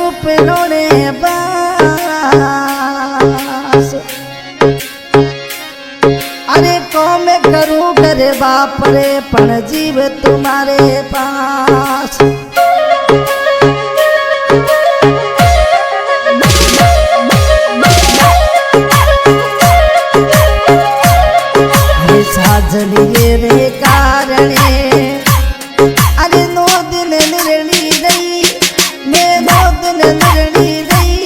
सुपनो ने बास। अरे कौन करूं करे बाप रे पण जीव तुम्हारे पास। अरे साजनिए रे कारणे अरे 9 दिन निरणी रही मैं 9 दिन निरणी रही।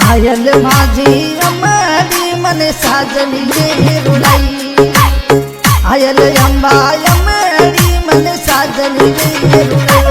आयल माझी अमरी मन साजनिए रुलाई। आयल अंबा अमरी मन साजनिए रुलाई।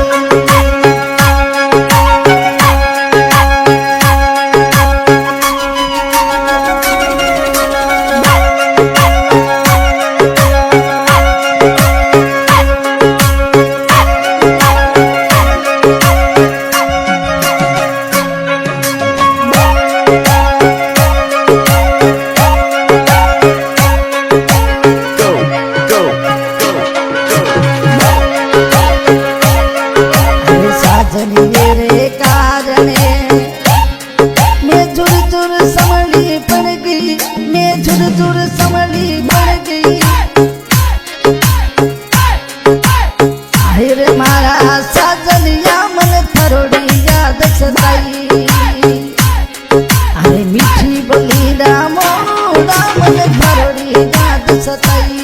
रे कारणे मैं झुर झुर समली पड़ गई। मैं झुर झुर समली पड़ गई। रे मारा साजनिया मन थरोड़ी याद सताई। अरे मीठी बोली रामो मन थरोड़ी याद सताई।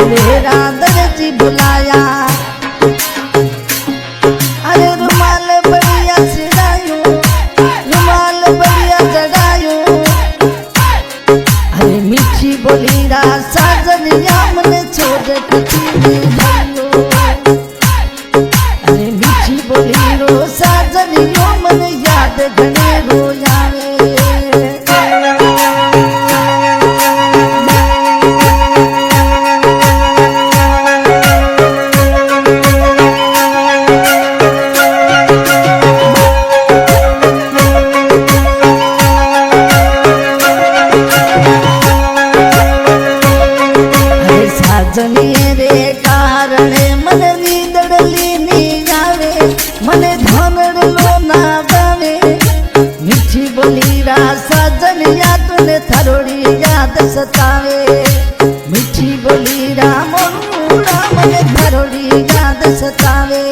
मेरा दर्जी बुलाया। अरे रुमाल बढ़िया चढ़ायो रुमाल बढ़िया चढ़ायो। अरे मीठी बोली रा साजनिया मन छोड़ कुछ भाइयो। अरे मीठी बोली रो साजनियो मन याद घने रो जावे। साजनिए रे कारणे मन नींदड़ली नी जावे। मने धानड़लो ना बावे। मीठी बोली रा साजनिया तूने थरोड़ी याद सतावे। मीठी बोली रा मोरा मने थरोड़ी याद सतावे।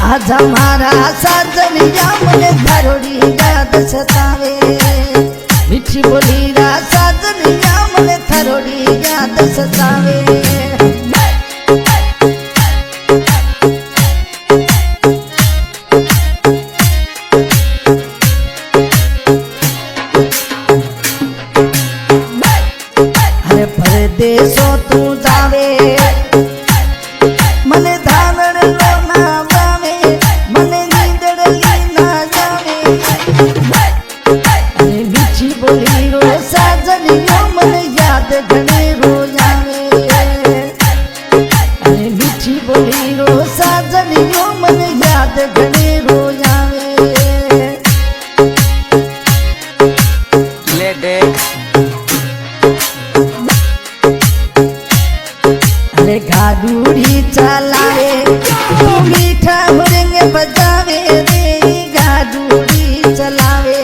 आज हमारा साजनिया मने थरोड़ी याद सतावे। मीठी बोली रा साजनिया मने थरोड़ी याद सतावे। अरे परदेसों तू जावे मने धानड़ लो ना बावे। मने नींदड़ली ना जावे। अरे मीठी बोली रो साजनियो मन याद घने रो जावे। अरे मीठी बोली रो साजनियो मन याद घने रो जावे। ले देख अरे गाडूड़ी चलावे तू मीठा हुरंग बजावे रे। गाडूड़ी चलावे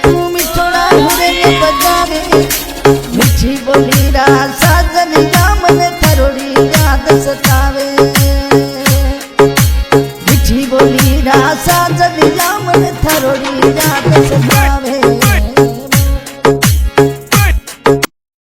तू मीठा हुरंग बजावे। मीठी बोली रा साजनिया मन थरोड़ी याद सतावे। मीठी बोली रा साजनिया मन थरोड़ी याद सतावे।